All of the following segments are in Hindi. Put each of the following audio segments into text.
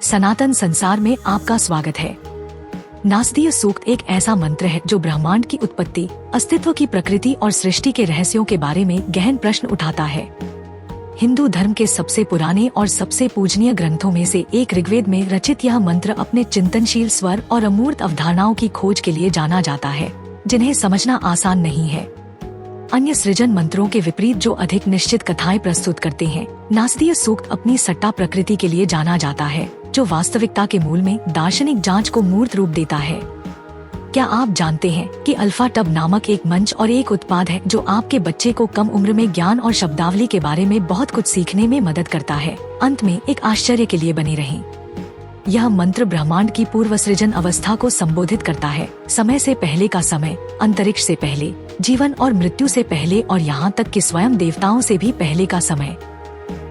सनातन संसार में आपका स्वागत है। नासदीय सूक्त एक ऐसा मंत्र है जो ब्रह्मांड की उत्पत्ति, अस्तित्व की प्रकृति और सृष्टि के रहस्यों के बारे में गहन प्रश्न उठाता है। हिंदू धर्म के सबसे पुराने और सबसे पूजनीय ग्रंथों में से एक ऋग्वेद में रचित यह मंत्र अपने चिंतनशील स्वर और अमूर्त अवधारणाओं की खोज के लिए जाना जाता है, जिन्हें समझना आसान नहीं है। अन्य सृजन मंत्रों के विपरीत जो अधिक निश्चित कथाएं प्रस्तुत करते हैं, नासदीय सूक्त अपनी सट्टा प्रकृति के लिए जाना जाता है, जो वास्तविकता के मूल में दार्शनिक जांच को मूर्त रूप देता है। क्या आप जानते हैं कि अल्फा टब नामक एक मंच और एक उत्पाद है जो आपके बच्चे को कम उम्र में ज्ञान और शब्दावली के बारे में बहुत कुछ सीखने में मदद करता है। अंत में एक आश्चर्य के लिए बने रहें। यह मंत्र ब्रह्मांड की पूर्व सृजन अवस्था को संबोधित करता है, समय से पहले का समय, अंतरिक्ष से पहले, जीवन और मृत्यु से पहले और यहाँ तक कि स्वयं देवताओं से भी पहले का समय।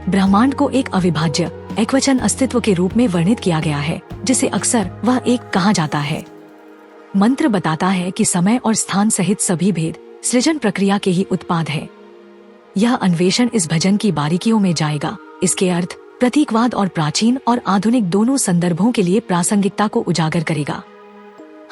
ब्रह्मांड को एक अविभाज्य एकवचन अस्तित्व के रूप में वर्णित किया गया है, जिसे अक्सर वह एक कहा जाता है। मंत्र बताता है कि समय और स्थान सहित सभी भेद सृजन प्रक्रिया के ही उत्पाद है। यह अन्वेषण इस भजन की बारीकियों में जाएगा, इसके अर्थ, प्रतीकवाद और प्राचीन और आधुनिक दोनों संदर्भों के लिए प्रासंगिकता को उजागर करेगा।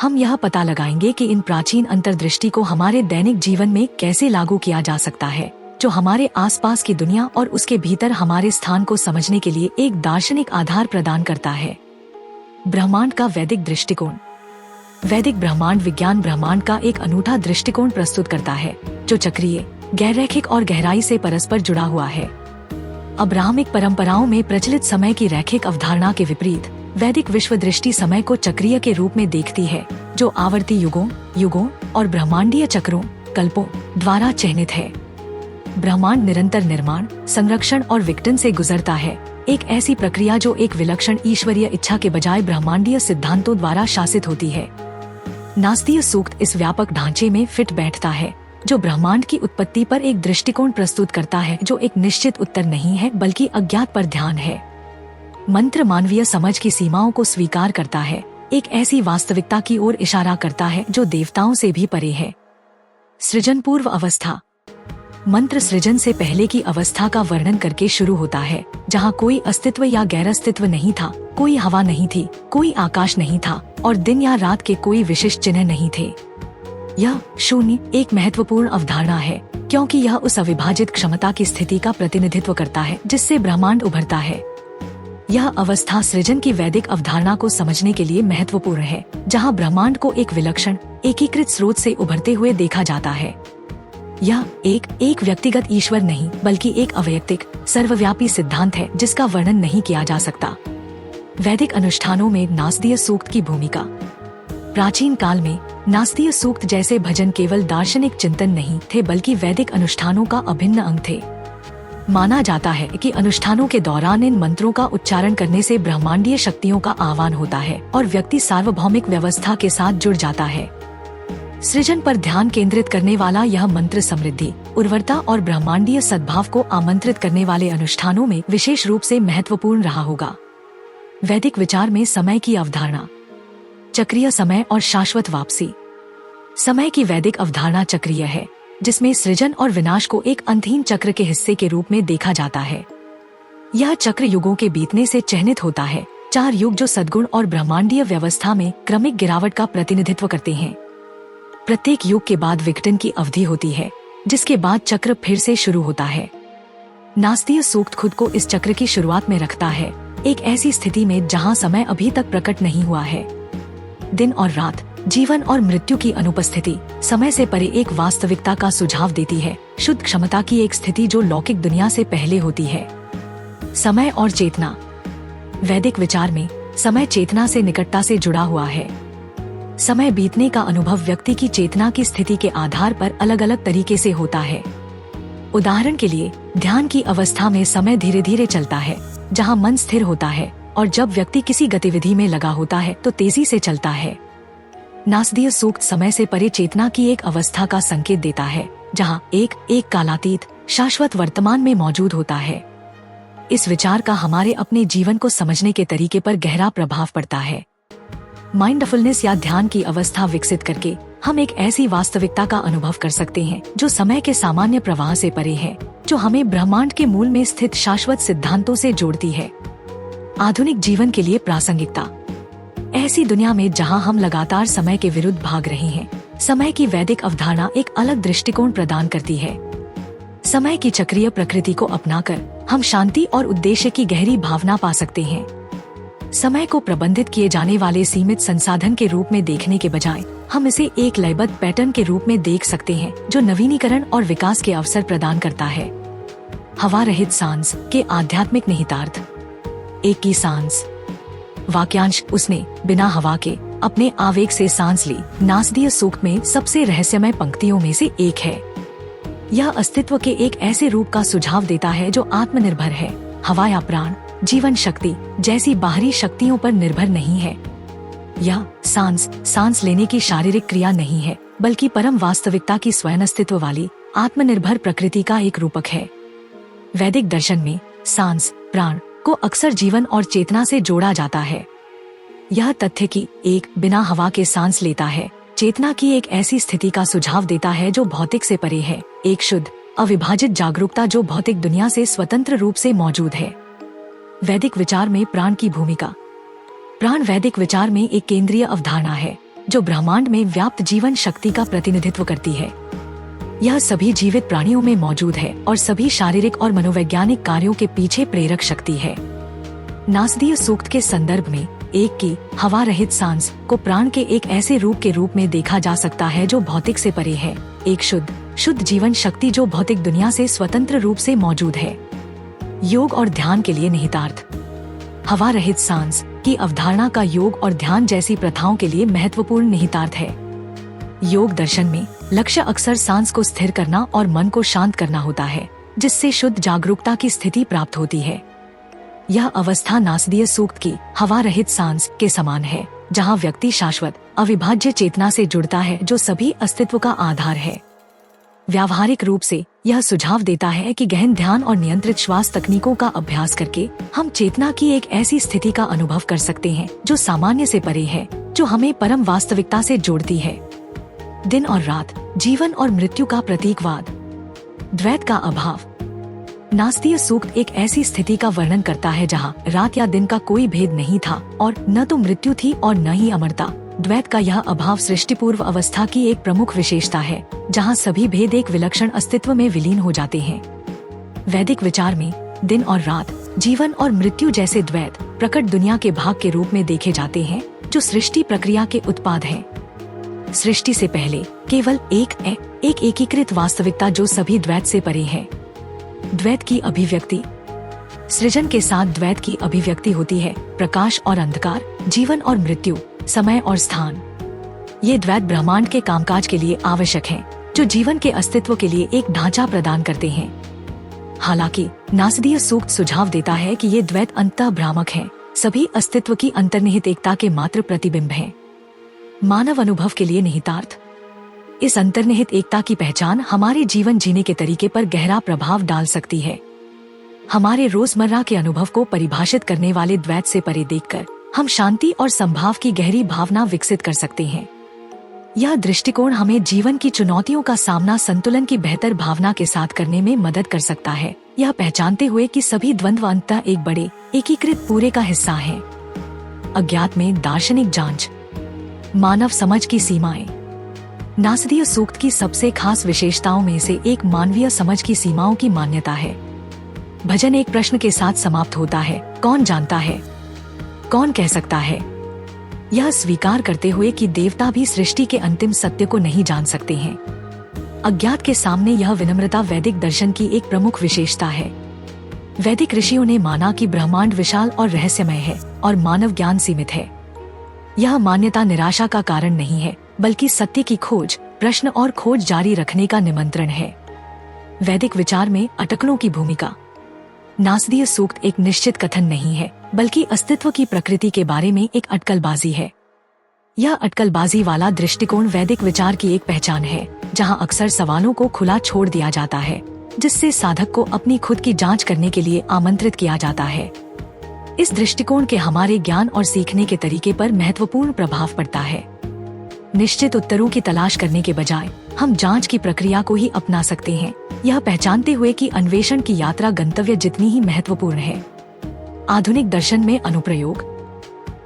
हम यह पता लगाएंगे कि इन प्राचीन अंतर्दृष्टि को हमारे दैनिक जीवन में कैसे लागू किया जा सकता है, जो हमारे आसपास की दुनिया और उसके भीतर हमारे स्थान को समझने के लिए एक दार्शनिक आधार प्रदान करता है। ब्रह्मांड का वैदिक दृष्टिकोण। वैदिक ब्रह्मांड विज्ञान ब्रह्मांड का एक अनूठा दृष्टिकोण प्रस्तुत करता है, जो चक्रीय, गैर-रैखिक और गहराई से परस्पर जुड़ा हुआ है। अब्राहमिक परंपराओं में प्रचलित समय की रैखिक अवधारणा के विपरीत वैदिक विश्व दृष्टि समय को चक्रीय के रूप में देखती है, जो आवर्ती युगों और ब्रह्मांडीय चक्रों, कल्पों द्वारा चिह्नित है। ब्रह्मांड निरंतर निर्माण, संरक्षण और विघटन से गुजरता है, एक ऐसी प्रक्रिया जो एक विलक्षण ईश्वरीय इच्छा के बजाय ब्रह्मांडीय सिद्धांतों द्वारा शासित होती है। नासदीय सूक्त इस व्यापक ढांचे में फिट बैठता है, जो ब्रह्मांड की उत्पत्ति पर एक दृष्टिकोण प्रस्तुत करता है जो एक निश्चित उत्तर नहीं है बल्कि अज्ञात पर ध्यान है। मंत्र मानवीय समझ की सीमाओं को स्वीकार करता है, एक ऐसी वास्तविकता की ओर इशारा करता है जो देवताओं से भी परे है। सृजन पूर्व अवस्था। मंत्र सृजन से पहले की अवस्था का वर्णन करके शुरू होता है, जहाँ कोई अस्तित्व या गैर अस्तित्व नहीं था, कोई हवा नहीं थी, कोई आकाश नहीं था और दिन या रात के कोई विशिष्ट चिन्ह नहीं थे। यह शून्य एक महत्वपूर्ण अवधारणा है, क्योंकि यह उस अविभाजित क्षमता की स्थिति का प्रतिनिधित्व करता है जिससे ब्रह्मांड उभरता है। यह अवस्था सृजन की वैदिक अवधारणा को समझने के लिए महत्वपूर्ण है, जहां ब्रह्मांड को एक विलक्षण, एकीकृत स्रोत से उभरते हुए देखा जाता है। यह एक व्यक्तिगत ईश्वर नहीं, बल्कि एक अवैयक्तिक, सर्वव्यापी सिद्धांत है जिसका वर्णन नहीं किया जा सकता। वैदिक अनुष्ठानों में नासदीय सूक्त की भूमिका। प्राचीन काल में नासदीय सूक्त जैसे भजन केवल दार्शनिक चिंतन नहीं थे, बल्कि वैदिक अनुष्ठानों का अभिन्न अंग थे। माना जाता है कि अनुष्ठानों के दौरान इन मंत्रों का उच्चारण करने से ब्रह्मांडीय शक्तियों का आह्वान होता है और व्यक्ति सार्वभौमिक व्यवस्था के साथ जुड़ जाता है। सृजन पर ध्यान केंद्रित करने वाला यह मंत्र समृद्धि, उर्वरता और ब्रह्मांडीय सद्भाव को आमंत्रित करने वाले अनुष्ठानों में विशेष रूप से महत्वपूर्ण रहा होगा। वैदिक विचार में समय की अवधारणा। चक्रीय समय और शाश्वत वापसी। समय की वैदिक अवधारणा चक्रीय है, जिसमें सृजन और विनाश को एक अंतहीन चक्र के हिस्से के रूप में देखा जाता है। यह चक्र युगों के बीतने से चिह्नित होता है, 4 युग जो सद्गुण और ब्रह्मांडीय व्यवस्था में क्रमिक गिरावट का प्रतिनिधित्व करते हैं। प्रत्येक युग के बाद विघटन की अवधि होती है, जिसके बाद चक्र फिर से शुरू होता है। नासदीय सूक्त खुद को इस चक्र की शुरुआत में रखता है, एक ऐसी स्थिति में जहां समय अभी तक प्रकट नहीं हुआ है। दिन और रात, जीवन और मृत्यु की अनुपस्थिति समय से परे एक वास्तविकता का सुझाव देती है, शुद्ध क्षमता की एक स्थिति जो लौकिक दुनिया से पहले होती है। समय और चेतना। वैदिक विचार में समय चेतना से निकटता से जुड़ा हुआ है। समय बीतने का अनुभव व्यक्ति की चेतना की स्थिति के आधार पर अलग अलग तरीके से होता है। उदाहरण के लिए, ध्यान की अवस्था में समय धीरे धीरे चलता है, जहां मन स्थिर होता है, और जब व्यक्ति किसी गतिविधि में लगा होता है तो तेजी से चलता है। नासदीय सूक्त समय से परे चेतना की एक अवस्था का संकेत देता है, जहां एक कालातीत, शाश्वत वर्तमान में मौजूद होता है। इस विचार का हमारे अपने जीवन को समझने के तरीके पर गहरा प्रभाव पड़ता है। माइंडफुलनेस या ध्यान की अवस्था विकसित करके हम एक ऐसी वास्तविकता का अनुभव कर सकते हैं जो समय के सामान्य प्रवाह से परे है, जो हमें ब्रह्मांड के मूल में स्थित शाश्वत सिद्धांतों से जोड़ती है। आधुनिक जीवन के लिए प्रासंगिकता। ऐसी दुनिया में जहां हम लगातार समय के विरुद्ध भाग रहे हैं, समय की वैदिक अवधारणा एक अलग दृष्टिकोण प्रदान करती है। समय की चक्रीय प्रकृति को अपनाकर हम शांति और उद्देश्य की गहरी भावना पा सकते हैं। समय को प्रबंधित किए जाने वाले सीमित संसाधन के रूप में देखने के बजाय हम इसे एक लयबद्ध पैटर्न के रूप में देख सकते हैं, जो नवीनीकरण और विकास के अवसर प्रदान करता है। हवा रहित सांस के आध्यात्मिक निहितार्थ। एक की सांस। वाक्यांश, उसने बिना हवा के अपने आवेग से सांस ली, नासदीय सूक्त में सबसे रहस्यमय पंक्तियों में से एक है। यह अस्तित्व के एक ऐसे रूप का सुझाव देता है जो आत्मनिर्भर है, हवा या प्राण, जीवन शक्ति जैसी बाहरी शक्तियों पर निर्भर नहीं है। यह सांस लेने की शारीरिक क्रिया नहीं है, बल्कि परम वास्तविकता की स्वयं अस्तित्व वाली आत्मनिर्भर प्रकृति का एक रूपक है। वैदिक दर्शन में सांस, प्राण को अक्सर जीवन और चेतना से जोड़ा जाता है। यह तथ्य कि एक बिना हवा के सांस लेता है, चेतना की एक ऐसी स्थिति का सुझाव देता है जो भौतिक से परे है, एक शुद्ध अविभाजित जागरूकता जो भौतिक दुनिया से स्वतंत्र रूप से मौजूद है। वैदिक विचार में प्राण की भूमिका। प्राण वैदिक विचार में एक केंद्रीय अवधारणा है जो ब्रह्मांड में व्याप्त जीवन शक्ति का प्रतिनिधित्व करती है। यह सभी जीवित प्राणियों में मौजूद है और सभी शारीरिक और मनोवैज्ञानिक कार्यों के पीछे प्रेरक शक्ति है। नासदीय सूक्त के संदर्भ में एक की हवा रहित सांस को प्राण के एक ऐसे रूप में देखा जा सकता है जो भौतिक से परे है, एक शुद्ध जीवन शक्ति जो भौतिक दुनिया से स्वतंत्र रूप से मौजूद है। योग और ध्यान के लिए निहितार्थ। हवा रहित सांस की अवधारणा का योग और ध्यान जैसी प्रथाओं के लिए महत्वपूर्ण निहितार्थ है। योग दर्शन में लक्ष्य अक्सर सांस को स्थिर करना और मन को शांत करना होता है, जिससे शुद्ध जागरूकता की स्थिति प्राप्त होती है। यह अवस्था नासदीय सूक्त की हवा रहित सांस के समान है, जहां व्यक्ति शाश्वत अविभाज्य चेतना से जुड़ता है जो सभी अस्तित्व का आधार है। व्यावहारिक रूप से यह सुझाव देता है कि गहन ध्यान और नियंत्रित श्वास तकनीकों का अभ्यास करके हम चेतना की एक ऐसी स्थिति का अनुभव कर सकते हैं जो सामान्य से परे है, जो हमें परम वास्तविकता से जोड़ती है। दिन और रात, जीवन और मृत्यु का प्रतीकवाद। द्वैत का अभाव। नासदीय सूक्त एक ऐसी स्थिति का वर्णन करता है जहां रात या दिन का कोई भेद नहीं था और न तो मृत्यु थी और न ही अमरता। द्वैत का यह अभाव सृष्टि पूर्व अवस्था की एक प्रमुख विशेषता है, जहां सभी भेद एक विलक्षण अस्तित्व में विलीन हो जाते हैं। वैदिक विचार में दिन और रात, जीवन और मृत्यु जैसे द्वैत प्रकट दुनिया के भाग के रूप में देखे जाते हैं, जो सृष्टि प्रक्रिया के उत्पाद हैं। सृष्टि से पहले केवल एक एकीकृत वास्तविकता जो सभी द्वैत से परे है। द्वैत की अभिव्यक्ति। सृजन के साथ द्वैत की अभिव्यक्ति होती है, प्रकाश और अंधकार, जीवन और मृत्यु, समय और स्थान। ये द्वैत ब्रह्मांड के कामकाज के लिए आवश्यक हैं, जो जीवन के अस्तित्व के लिए एक ढांचा प्रदान करते हैं। हालांकि नासदीय सूक्त सुझाव देता है कि ये द्वैत अंततः भ्रामक हैं, सभी अस्तित्व की अंतर्निहित एकता के मात्र प्रतिबिंब हैं। मानव अनुभव के लिए निहितार्थ। इस अंतर्निहित एकता की पहचान हमारे जीवन जीने के तरीके पर गहरा प्रभाव डाल सकती है। हमारे रोजमर्रा के अनुभव को परिभाषित करने वाले द्वैत से परे देखकर हम शांति और संभाव की गहरी भावना विकसित कर सकते हैं। यह दृष्टिकोण हमें जीवन की चुनौतियों का सामना संतुलन की बेहतर भावना के साथ करने में मदद कर सकता है, यह पहचानते हुए कि सभी द्वंद्व अंततः एक बड़े एकीकृत पूरे का हिस्सा हैं। अज्ञात में दार्शनिक जांच। मानव समझ की सीमाएं। नासदीय सूक्त की सबसे खास विशेषताओं में से एक मानवीय समझ की सीमाओं की मान्यता है। भजन एक प्रश्न के साथ समाप्त होता है, कौन जानता है, कौन कह सकता है। यह स्वीकार करते हुए कि देवता भी सृष्टि के अंतिम सत्य को नहीं जान सकते हैं। अज्ञात के सामने यह विनम्रता वैदिक दर्शन की एक प्रमुख विशेषता है। वैदिक ऋषियों ने माना कि ब्रह्मांड विशाल और रहस्यमय है और मानव ज्ञान सीमित है। यह मान्यता निराशा का कारण नहीं है, बल्कि सत्य की खोज, प्रश्न और खोज जारी रखने का निमंत्रण है। वैदिक विचार में अटकलों की भूमिका। नासदीय सूक्त एक निश्चित कथन नहीं है, बल्कि अस्तित्व की प्रकृति के बारे में एक अटकलबाजी है। यह अटकलबाजी वाला दृष्टिकोण वैदिक विचार की एक पहचान है, जहां अक्सर सवालों को खुला छोड़ दिया जाता है, जिससे साधक को अपनी खुद की जांच करने के लिए आमंत्रित किया जाता है। इस दृष्टिकोण के हमारे ज्ञान और सीखने के तरीके पर महत्वपूर्ण प्रभाव पड़ता है। निश्चित उत्तरों की तलाश करने के बजाय हम जांच की प्रक्रिया को ही अपना सकते हैं, यह पहचानते हुए कि अन्वेषण की यात्रा गंतव्य जितनी ही महत्वपूर्ण है। आधुनिक दर्शन में अनुप्रयोग।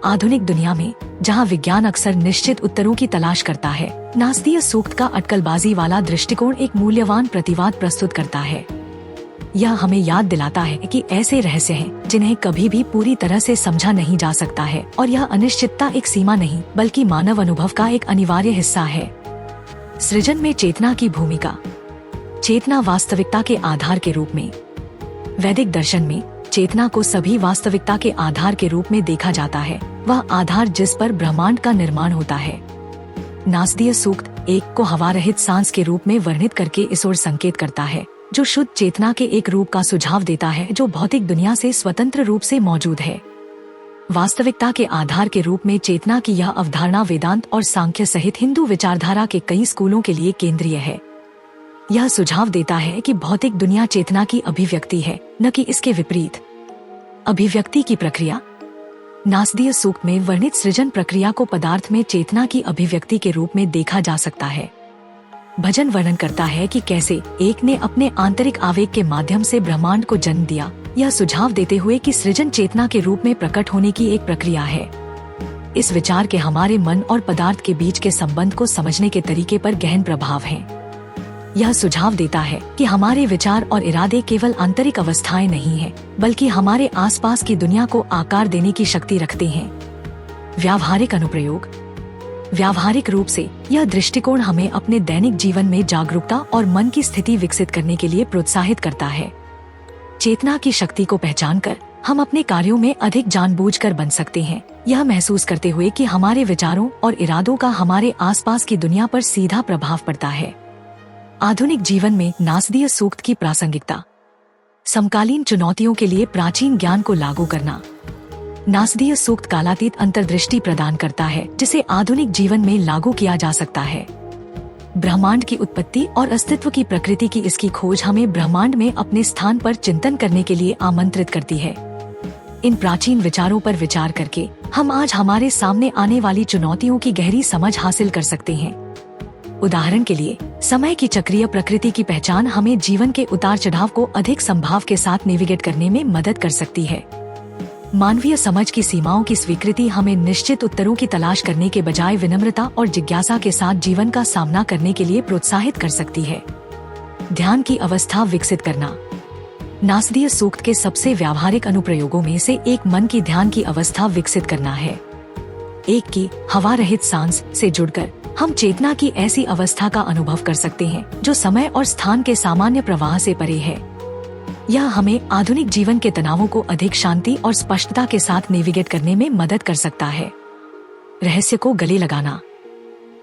आधुनिक दुनिया में जहां विज्ञान अक्सर निश्चित उत्तरों की तलाश करता है, नास्दीय सूक्त का अटकलबाजी वाला दृष्टिकोण एक मूल्यवान प्रतिवाद प्रस्तुत करता है। यह हमें याद दिलाता है कि ऐसे रहस्य हैं जिन्हें कभी भी पूरी तरह से समझा नहीं जा सकता है और यह अनिश्चितता एक सीमा नहीं बल्कि मानव अनुभव का एक अनिवार्य हिस्सा है। सृजन में चेतना की भूमिका। चेतना वास्तविकता के आधार के रूप में। वैदिक दर्शन में चेतना को सभी वास्तविकता के आधार के रूप में देखा जाता है, वह आधार जिस पर ब्रह्मांड का निर्माण होता है। नास्दीय सूक्त एक को हवा रहित सांस के रूप में वर्णित करके इस ओर संकेत करता है, जो शुद्ध चेतना के एक रूप का सुझाव देता है जो भौतिक दुनिया से स्वतंत्र रूप से मौजूद है। वास्तविकता के आधार के रूप में चेतना की यह अवधारणा वेदांत और सांख्य सहित हिंदू विचारधारा के कई स्कूलों के लिए केंद्रीय है। यह सुझाव देता है कि भौतिक दुनिया चेतना की अभिव्यक्ति है, न कि इसके विपरीत। अभिव्यक्ति की प्रक्रिया। नास्दीय सूक्त में वर्णित सृजन प्रक्रिया को पदार्थ में चेतना की अभिव्यक्ति के रूप में देखा जा सकता है। भजन वर्णन करता है कि कैसे एक ने अपने आंतरिक आवेग के माध्यम से ब्रह्मांड को जन्म दिया, यह सुझाव देते हुए कि सृजन चेतना के रूप में प्रकट होने की एक प्रक्रिया है। इस विचार के हमारे मन और पदार्थ के बीच के संबंध को समझने के तरीके पर गहन प्रभाव है। यह सुझाव देता है कि हमारे विचार और इरादे केवल आंतरिक अवस्थाएं नहीं हैं, बल्कि हमारे आसपास की दुनिया को आकार देने की शक्ति रखते हैं। व्यावहारिक अनुप्रयोग। व्यावहारिक रूप से यह दृष्टिकोण हमें अपने दैनिक जीवन में जागरूकता और मन की स्थिति विकसित करने के लिए प्रोत्साहित करता है। चेतना की शक्ति को पहचानकर हम अपने कार्यों में अधिक जानबूझकर बन सकते हैं, यह महसूस करते हुए कि हमारे विचारों और इरादों का हमारे आसपास की दुनिया पर सीधा प्रभाव पड़ता है। आधुनिक जीवन में नास्दीय सूक्त की प्रासंगिकता। समकालीन चुनौतियों के लिए प्राचीन ज्ञान को लागू करना। नास्दीय सूक्त कालातीत अंतर्दृष्टि प्रदान करता है जिसे आधुनिक जीवन में लागू किया जा सकता है। ब्रह्मांड की उत्पत्ति और अस्तित्व की प्रकृति की इसकी खोज हमें ब्रह्मांड में अपने स्थान पर चिंतन करने के लिए आमंत्रित करती है। इन प्राचीन विचारों पर विचार करके हम आज हमारे सामने आने वाली चुनौतियों की गहरी समझ हासिल कर सकते हैं। उदाहरण के लिए, समय की चक्रीय प्रकृति की पहचान हमें जीवन के उतार चढ़ाव को अधिक संभाव के साथ नेविगेट करने में मदद कर सकती है। मानवीय समझ की सीमाओं की स्वीकृति हमें निश्चित उत्तरों की तलाश करने के बजाय विनम्रता और जिज्ञासा के साथ जीवन का सामना करने के लिए प्रोत्साहित कर सकती है। ध्यान की अवस्था विकसित करना। नास्दीय सूक्त के सबसे व्यावहारिक अनुप्रयोगों में से एक मन की ध्यान की अवस्था विकसित करना है। एक की हवा रहित सांस से जुड़कर हम चेतना की ऐसी अवस्था का अनुभव कर सकते हैं जो समय और स्थान के सामान्य प्रवाह से परे है। यह हमें आधुनिक जीवन के तनावों को अधिक शांति और स्पष्टता के साथ नेविगेट करने में मदद कर सकता है। रहस्य को गले लगाना।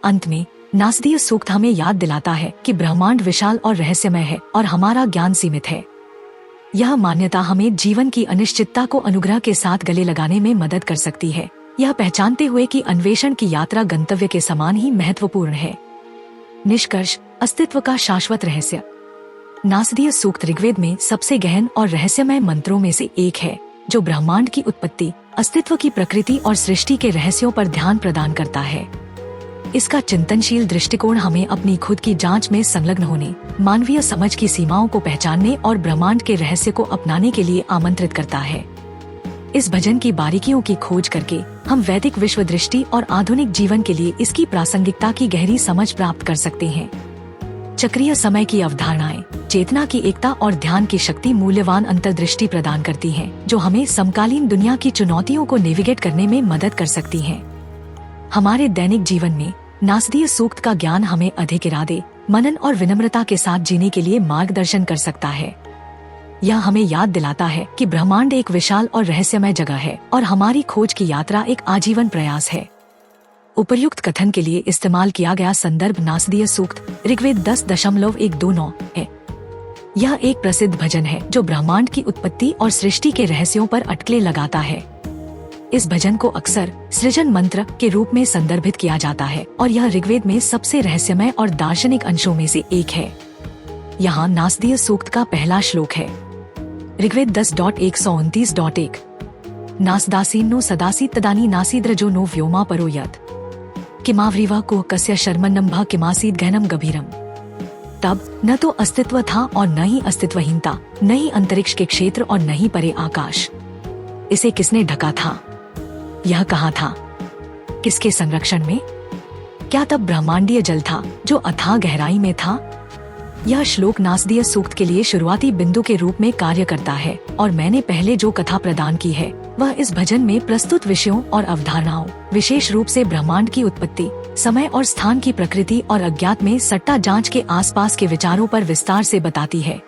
अंत में नास्दीय सूक्त हमें याद दिलाता है कि ब्रह्मांड विशाल और रहस्यमय है और हमारा ज्ञान सीमित है। यह मान्यता हमें जीवन की अनिश्चितता को अनुग्रह के साथ गले लगाने में मदद कर सकती है, यह पहचानते हुए कि अन्वेषण की यात्रा गंतव्य के समान ही महत्वपूर्ण है। निष्कर्ष, अस्तित्व का शाश्वत रहस्य। नास्दीय सूक्त ऋग्वेद में सबसे गहन और रहस्यमय मंत्रों में से एक है, जो ब्रह्मांड की उत्पत्ति, अस्तित्व की प्रकृति और सृष्टि के रहस्यों पर ध्यान प्रदान करता है। इसका चिंतनशील दृष्टिकोण हमें अपनी खुद की जांच में संलग्न होने, मानवीय समझ की सीमाओं को पहचानने और ब्रह्मांड के रहस्य को अपनाने के लिए आमंत्रित करता है। इस भजन की बारीकियों की खोज करके हम वैदिक विश्व दृष्टि और आधुनिक जीवन के लिए इसकी प्रासंगिकता की गहरी समझ प्राप्त कर सकते हैं। चक्रीय समय की अवधारणाएं, चेतना की एकता और ध्यान की शक्ति मूल्यवान अंतर्दृष्टि प्रदान करती हैं, जो हमें समकालीन दुनिया की चुनौतियों को नेविगेट करने में मदद कर सकती हैं। हमारे दैनिक जीवन में नास्दीय सूक्त का ज्ञान हमें अधिक इरादे, मनन और विनम्रता के साथ जीने के लिए मार्गदर्शन कर सकता है। यह हमें याद दिलाता है कि ब्रह्मांड एक विशाल और रहस्यमय जगह है और हमारी खोज की यात्रा एक आजीवन प्रयास है। उपर्युक्त कथन के लिए इस्तेमाल किया गया संदर्भ नास्दीय सूक्त ऋग्वेद 10.129 है। यह एक प्रसिद्ध भजन है जो ब्रह्मांड की उत्पत्ति और सृष्टि के रहस्यों पर अटकलें लगाता है। इस भजन को अक्सर सृजन मंत्र के रूप में संदर्भित किया जाता है और यह ऋग्वेद में सबसे रहस्यमय और दार्शनिक अंशों में से एक है। यहाँ नास्दीय सूक्त का पहला श्लोक है। ऋग्वेद 10.129.1 नासदासीन्नो सदासी तदानी नासीद्रजो नो व्योमा परो यत् किमाव्रीवा को कस्य शर्मन्नम्भा किमासीद गहनम गभीरम। तब न तो अस्तित्व था और न ही अस्तित्वहीनता, न ही अंतरिक्ष के क्षेत्र और न ही परे आकाश। इसे किसने ढका था? यह कहाँ था? किसके संरक्षण में? क्या तब ब्रह्मांडीय जल था जो अथाह गहराई में था? यह श्लोक नासदीय सूक्त के लिए शुरुआती बिंदु के रूप में कार्य करता है और मैंने पहले जो कथा प्रदान की है वह इस भजन में प्रस्तुत विषयों और अवधारणाओं, विशेष रूप से ब्रह्मांड की उत्पत्ति, समय और स्थान की प्रकृति और अज्ञात में सट्टा जांच के आसपास के विचारों पर विस्तार से बताती है।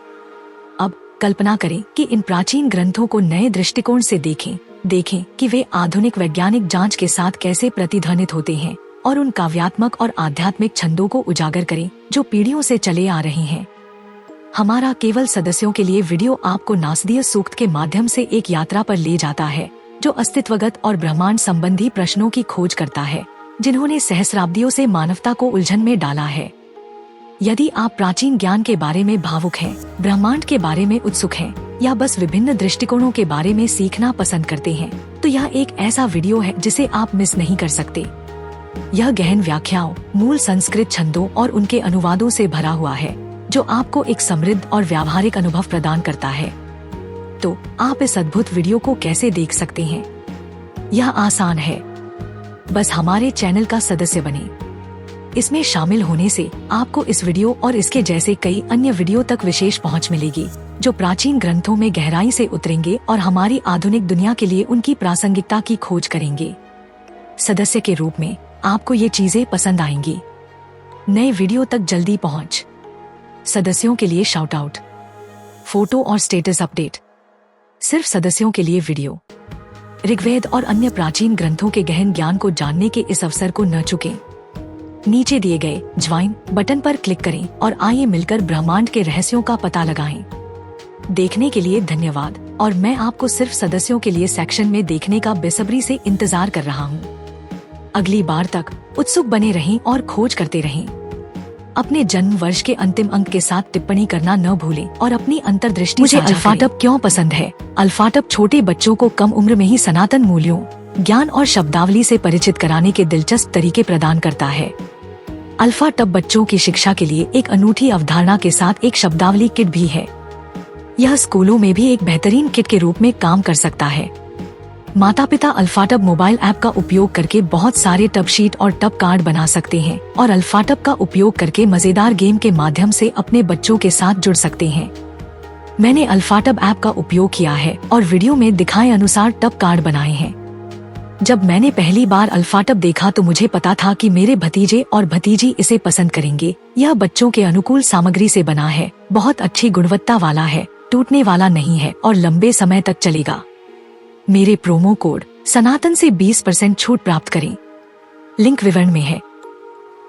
अब कल्पना करें कि इन प्राचीन ग्रंथों को नए दृष्टिकोण से देखें कि वे आधुनिक वैज्ञानिक जांच के साथ कैसे प्रतिध्वनित होते हैं और उन काव्यात्मक और आध्यात्मिक छंदों को उजागर करें जो पीढ़ियों से चले आ रहे हैं। हमारा केवल सदस्यों के लिए वीडियो आपको नासदीय सूक्त के माध्यम से एक यात्रा पर ले जाता है जो अस्तित्वगत और ब्रह्मांड संबंधी प्रश्नों की खोज करता है जिन्होंने सहस्राब्दियों से मानवता को उलझन में डाला है। यदि आप प्राचीन ज्ञान के बारे में भावुक हैं, ब्रह्मांड के बारे में उत्सुक हैं या बस विभिन्न दृष्टिकोणों के बारे में सीखना पसंद करते हैं तो यह एक ऐसा वीडियो है जिसे आप मिस नहीं कर सकते। यह गहन व्याख्याओं, मूल संस्कृत छंदों और उनके अनुवादों से भरा हुआ है जो आपको एक समृद्ध और व्यावहारिक अनुभव प्रदान करता है। तो आप इस अद्भुत वीडियो को कैसे देख सकते हैं? यह आसान है, बस हमारे चैनल का सदस्य बने। इसमें शामिल होने से आपको इस वीडियो और इसके जैसे कई अन्य वीडियो तक विशेष पहुंच मिलेगी जो प्राचीन ग्रंथों में गहराई से उतरेंगे और हमारी आधुनिक दुनिया के लिए उनकी प्रासंगिकता की खोज करेंगे। सदस्य के रूप में आपको ये चीजें पसंद आएंगी। नए वीडियो तक जल्दी पहुंच, सदस्यों के लिए शाउट आउट, फोटो और स्टेटस अपडेट, सिर्फ सदस्यों के लिए वीडियो। ऋग्वेद और अन्य प्राचीन ग्रंथों के गहन ज्ञान को जानने के इस अवसर को न चुकें। नीचे दिए गए ज्वाइन बटन पर क्लिक करें और आइए मिलकर ब्रह्मांड के रहस्यों का पता लगाएं। देखने के लिए धन्यवाद और मैं आपको सिर्फ सदस्यों के लिए सेक्शन में देखने का बेसब्री से इंतजार कर रहा हूँ। अगली बार तक उत्सुक बने रहें और खोज करते रहें। अपने जन्म वर्ष के अंतिम अंक के साथ टिप्पणी करना न भूलें और अपनी अंतर्दृष्टि मुझे अल्फाटब क्यों पसंद है? अल्फाटब छोटे बच्चों को कम उम्र में ही सनातन मूल्यों, ज्ञान और शब्दावली से परिचित कराने के दिलचस्प तरीके प्रदान करता है। अल्फाटब बच्चों की शिक्षा के लिए एक अनूठी अवधारणा के साथ एक शब्दावली किट भी है। यह स्कूलों में भी एक बेहतरीन किट के रूप में काम कर सकता है। माता पिता अल्फाटब मोबाइल ऐप का उपयोग करके बहुत सारे टब शीट और टब कार्ड बना सकते हैं और अल्फाटब का उपयोग करके मजेदार गेम के माध्यम से अपने बच्चों के साथ जुड़ सकते हैं। मैंने अल्फाटब ऐप का उपयोग किया है और वीडियो में दिखाए अनुसार टब कार्ड बनाए हैं। जब मैंने पहली बार अल्फाटब देखा तो मुझे पता था कि मेरे भतीजे और भतीजी इसे पसंद करेंगे। यह बच्चों के अनुकूल सामग्री से बना है, बहुत अच्छी गुणवत्ता वाला है, टूटने वाला नहीं है और लंबे समय तक चलेगा। मेरे प्रोमो कोड सनातन से 20% छूट प्राप्त करें, लिंक विवरण में है।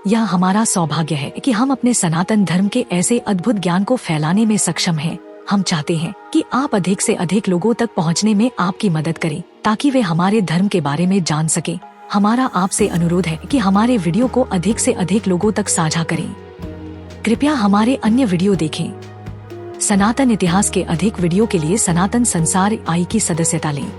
यह हमारा सौभाग्य है कि हम अपने सनातन धर्म के ऐसे अद्भुत ज्ञान को फैलाने में सक्षम हैं। हम चाहते हैं कि आप अधिक से अधिक लोगों तक पहुंचने में आपकी मदद करें ताकि वे हमारे धर्म के बारे में जान सकें। हमारा आपसे अनुरोध है कि हमारे वीडियो को अधिक से अधिक लोगों तक साझा करें। कृपया हमारे अन्य वीडियो देखें। सनातन इतिहास के अधिक वीडियो के लिए सनातन संसार आई की सदस्यता लें।